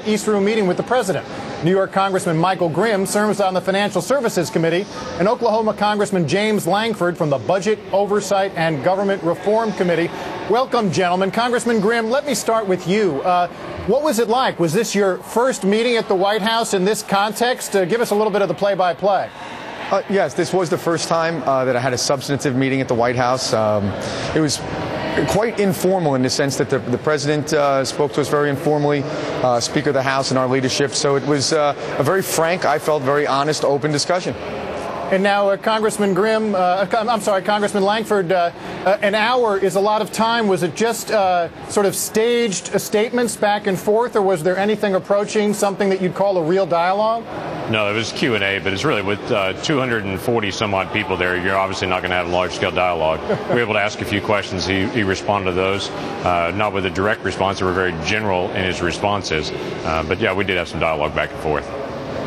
East Room meeting with the president. New York Congressman Michael Grimm serves on the Financial Services Committee, and Oklahoma Congressman James Lankford from the Budget, Oversight, and Government Reform Committee. Welcome, gentlemen. Congressman Grimm, let me start with you. What was it like? Was this your first meeting at the White House in this context? Give us a little bit of the play-by-play. Yes, this was the first time that I had a substantive meeting at the White House. It was quite informal in the sense that the president spoke to us very informally, Speaker of the House and our leadership. So it was a very frank, I felt, very honest, open discussion. And now, Congressman Lankford, an hour is a lot of time. Was it just sort of staged statements back and forth, or was there anything approaching something that you'd call a real dialogue? No, it was Q&A, but it's really with 240 some odd people there, you're obviously not going to have a large-scale dialogue. We were able to ask a few questions. He responded to those, not with a direct response. They were very general in his responses. But, yeah, we did have some dialogue back and forth.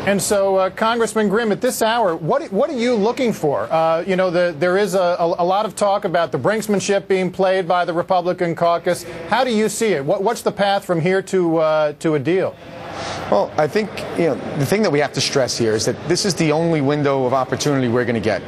And so, Congressman Grimm, at this hour, what are you looking for? There is a lot of talk about the brinksmanship being played by the Republican caucus. How do you see it? What's the path from here to a deal? Well, I think the thing that we have to stress here is that this is the only window of opportunity we're going to get.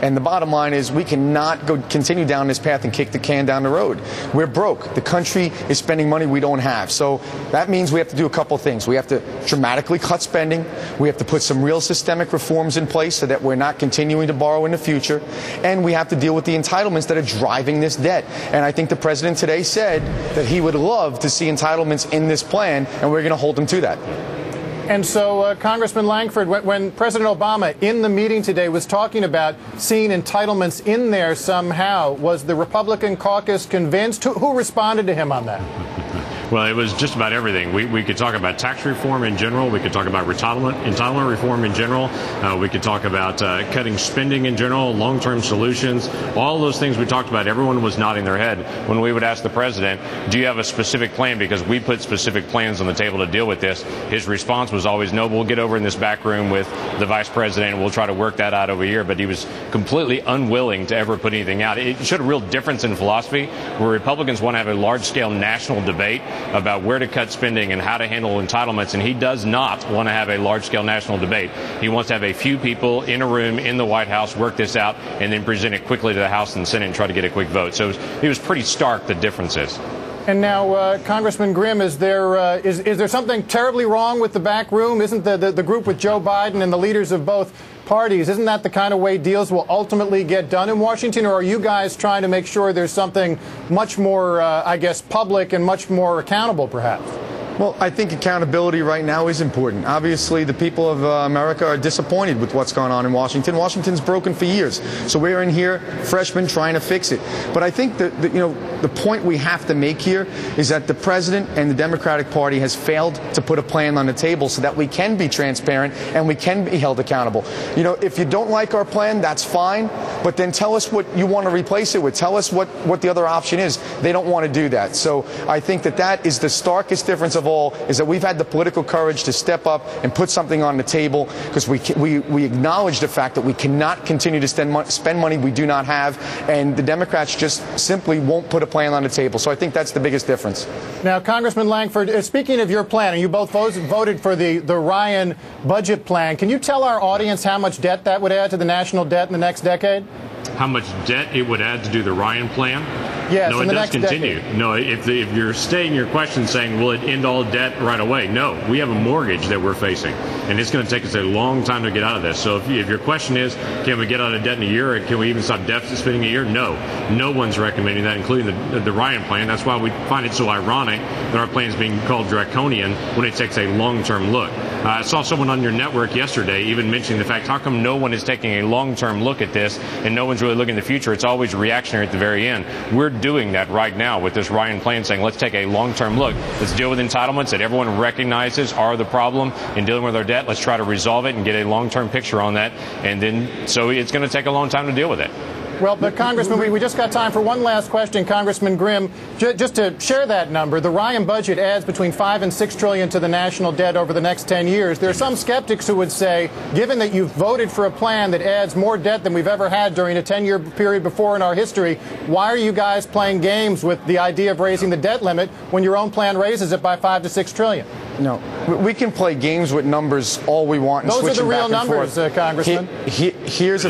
And the bottom line is we cannot continue down this path and kick the can down the road. We're broke. The country is spending money we don't have. So that means we have to do a couple things. We have to dramatically cut spending. We have to put some real systemic reforms in place so that we're not continuing to borrow in the future. And we have to deal with the entitlements that are driving this debt. And I think the president today said that he would love to see entitlements in this plan, and we're going to hold him to that. And so, Congressman Lankford, when President Obama in the meeting today was talking about seeing entitlements in there somehow, was the Republican caucus convinced? Who responded to him on that? Well, it was just about everything. We could talk about tax reform in general. We could talk about entitlement reform in general. We could talk about cutting spending in general, long-term solutions. All those things we talked about, everyone was nodding their head when we would ask the president, do you have a specific plan? Because we put specific plans on the table to deal with this. His response was always, no, we'll get over in this back room with the vice president and we'll try to work that out over here. But he was completely unwilling to ever put anything out. It showed a real difference in philosophy where Republicans want to have a large-scale national debate about where to cut spending and how to handle entitlements, and he does not want to have a large-scale national debate. He wants to have a few people in a room in the White House work this out and then present it quickly to the House and Senate and try to get a quick vote. So it was pretty stark, the differences. And now, Congressman Grimm, is there something terribly wrong with the back room? Isn't the group with Joe Biden and the leaders of both parties, isn't that the kind of way deals will ultimately get done in Washington? Or are you guys trying to make sure there's something much more, public and much more accountable, perhaps? Well, I think accountability right now is important. Obviously, the people of America are disappointed with what's gone on in Washington. Washington's broken for years. So we're in here, freshmen, trying to fix it. But I think that the point we have to make here is that the president and the Democratic Party has failed to put a plan on the table so that we can be transparent and we can be held accountable. If you don't like our plan, that's fine. But then tell us what you want to replace it with. Tell us what the other option is. They don't want to do that. So I think that is the starkest difference of all, is that we've had the political courage to step up and put something on the table, because we acknowledge the fact that we cannot continue to spend money we do not have, and the Democrats just simply won't put a plan on the table. So I think that's the biggest difference. Now, Congressman Lankford, speaking of your plan, and you both voted for the Ryan budget plan, can you tell our audience how much debt that would add to the national debt in the next decade? How much debt it would add to do the Ryan plan? Yes, no, it does continue. Decade. No, if you're stating your question saying, will it end all debt right away? No, we have a mortgage that we're facing, and it's going to take us a long time to get out of this. So if your question is, can we get out of debt in a year, or can we even stop deficit spending a year? No. No one's recommending that, including the Ryan plan. That's why we find it so ironic that our plan is being called draconian when it takes a long-term look. I saw someone on your network yesterday even mentioning the fact, how come no one is taking a long-term look at this and no one's really looking at the future? It's always reactionary at the very end. We're doing that right now with this Ryan plan, saying let's take a long-term look. Let's deal with entitlements that everyone recognizes are the problem in dealing with our debt. Let's try to resolve it and get a long-term picture on that. And then, so it's going to take a long time to deal with it. Well, but Congressman, we just got time for one last question. Congressman Grimm, just to share that number, the Ryan budget adds between $5 and $6 trillion to the national debt over the next 10 years. There are some skeptics who would say, given that you've voted for a plan that adds more debt than we've ever had during a 10-year period before in our history, why are you guys playing games with the idea of raising the debt limit when your own plan raises it by $5 to $6 trillion? No, we can play games with numbers all we want and those switch are the them real back and numbers, forth. Congressman. Here's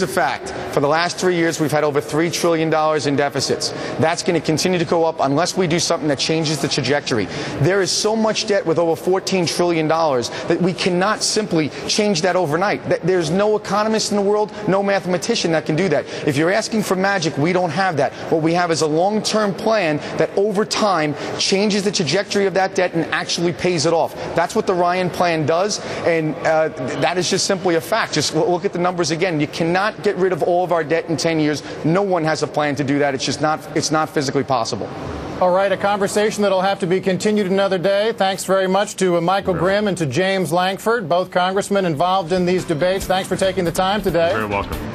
a fact. For the last 3 years, we've had over $3 trillion in deficits. That's going to continue to go up unless we do something that changes the trajectory. There is so much debt with over $14 trillion that we cannot simply change that overnight. There's no economist in the world, no mathematician that can do that. If you're asking for magic, we don't have that. What we have is a long-term plan that over time changes the trajectory of that debt and actually pays it off. That's what the Ryan plan does, and that is just simply a fact. Just look at the numbers again. You cannot get rid of all of our debt in 10 years. No one has a plan to do that. It's just not physically possible. All right, a conversation that'll have to be continued another day. Thanks very much to Michael Grimm and to James Lankford, both congressmen involved in these debates. Thanks for taking the time today. You're very welcome.